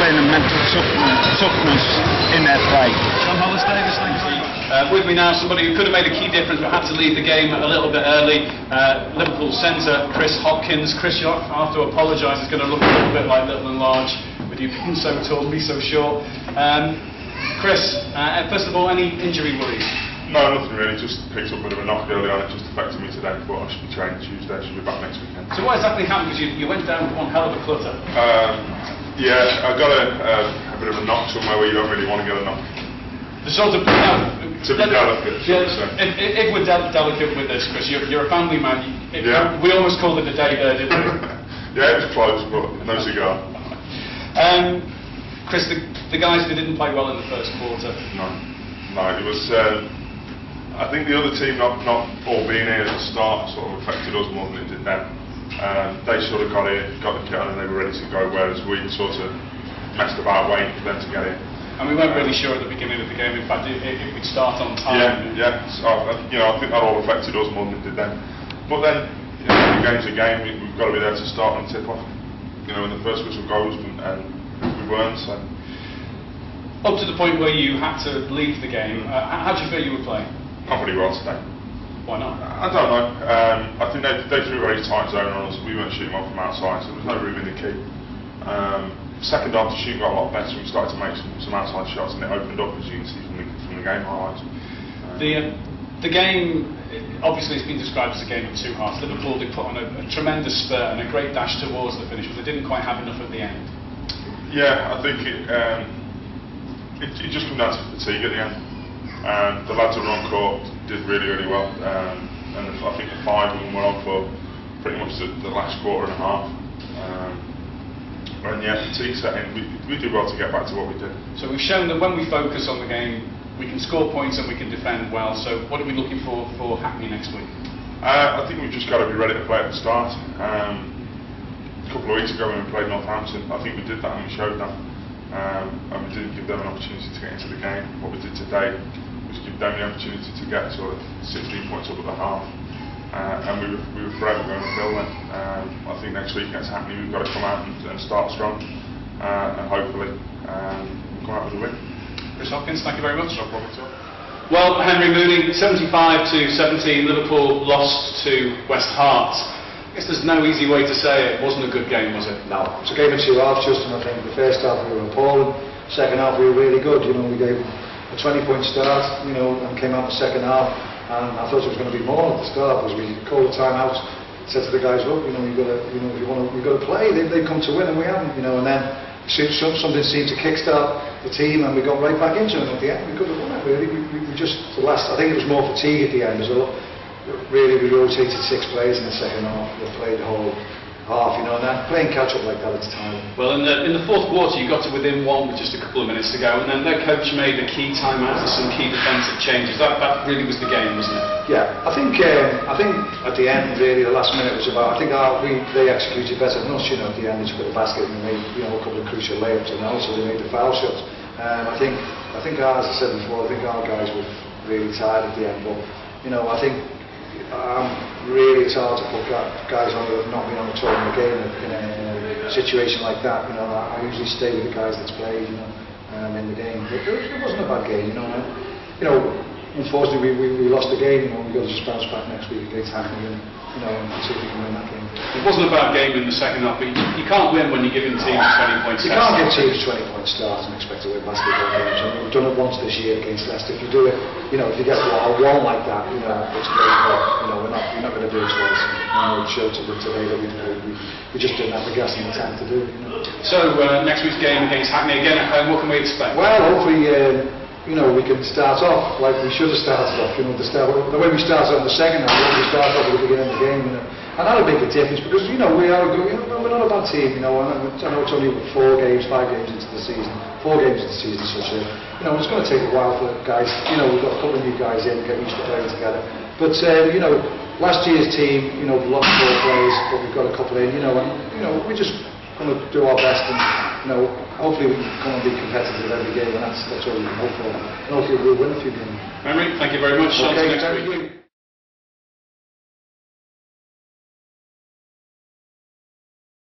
discipline and mental toughness in their play. John Hollis Davis, thank you. With me now, somebody who could have made a key difference but had to leave the game a little bit early. Liverpool centre Chris Hopkins. Chris, you have to apologise. It's going to look a little bit like little and large with you being so tall and me so short. Chris, first of all, any injury worries? No, nothing really. Just picked up a bit of a knock early on. It just affected me today, but I should be training Tuesday. Should be back next weekend. So what exactly happened? Because you went down with one hell of a clutter. Yeah, I got a bit of a knock somewhere where you don't really want to get a knock. The sort of to be delicate. Yeah, if we're delicate with this, Chris, you're a family man. We almost called it a day there, didn't we? Yeah, it was close, but no cigar. Chris, the guys who didn't play well in the first quarter. No, it was. I think the other team not all being here at the start sort of affected us more than it did them. They sort of got here, got the kit on, and they were ready to go, whereas we sort of messed about waiting for them to get in. And we weren't really sure at the beginning of the game, in fact, if we'd start on time. Yeah. So, I think that all affected us more than it did them. But then, the game's a game. We've got to be there to start and tip off. When the first whistle goes, and we weren't. So. Up to the point where you had to leave the game, how do you feel you were playing? Not pretty well today. Why not? I don't know. I think they threw a very tight zone on us. We weren't shooting well from outside, so there was no room in the key. Second half, the shooting got a lot better. We started to make some outside shots, and it opened up, as you can see from the game highlights. The game, obviously, has been described as a game of two halves. Liverpool did put on a tremendous spurt and a great dash towards the finish, but they didn't quite have enough at the end. Yeah, I think it just came down to fatigue at the end. The lads that were on court did really, really well, and I think the five of them were on for pretty much the last quarter and a half. And yeah, fatigue set in. We did well to get back to what we did. So we've shown that when we focus on the game, we can score points and we can defend well. So what are we looking for Hackney next week? I think we've just got to be ready to play at the start. A couple of weeks ago when we played Northampton, I think we did that and we showed that. And we didn't give them an opportunity to get into the game. What we did today was give them the opportunity to get sort of 16 points up at the half. And we were forever going to fill them. I think next week against Hackney we've got to come out and start strong, and hopefully come out with a win. Chris Hopkins, thank you very much. No problem at all. Well, Henry Mooney, 75-17, Liverpool lost to West Herts. I guess there's no easy way to say it wasn't a good game, was it? No, it's a game of two halves, Justin. I think the first half we were appalling, second half we were really good. We gave a 20-point start, and came out the second half. And I thought it was going to be more at the start, because we called the time out, said to the guys, look, you've got to play. They've come to win, and we haven't, And then something seemed to kickstart the team, and we got right back into it at the end. We could have won it, really. We just I think it was more fatigue at the end as well. Really, we rotated 6 players in the second half. They played the whole half, and then playing catch up like that, it's time. Well, in the fourth quarter, you got to within one with just a couple of minutes to go, and then their coach made a key timeout for some key defensive changes. That really was the game, wasn't it? Yeah, I think at the end, really, the last minute was about. I think they executed better than us. At the end, they took the basket and made a couple of crucial layups, and also they made the foul shots. I think as I said before, I think our guys were really tired at the end, but I think. Really, it's hard to put guys on who have not been on the tour in the game in a situation like that. I usually stay with the guys that's played, in the game. But it wasn't a bad game, Unfortunately, we lost the game. We've got to just bounce back next week against Hackney and see if we can win that game. It wasn't a bad game in the second half, but you can't win when you're giving teams 20 points. You can't give teams 20 point starts and expect to win basketball games. We've done it once this year against Leicester. If you do it, if you get a one like that, it's great. But, we're not going to do it twice. It showed today that we just didn't have the gas and the time to do it. So next week's game against Hackney again at home. What can we expect? Well, hopefully. We can start off like we should have started off. The way we started off the second half, we started off at the beginning of the game, and that'll make a difference because we are good. We're not a bad team. I know it's only 5 games into the season, 4 games into the season. It's going to take a while for guys. We've got a couple of new guys in, get used to playing together. But last year's team, we lost 4 players, but we've got a couple in. We're just going to do our best and. Hopefully we can come and be competitive every game, and that's all we can hope for. And hopefully we'll win a few games. Henry, thank you very much. Okay, next week.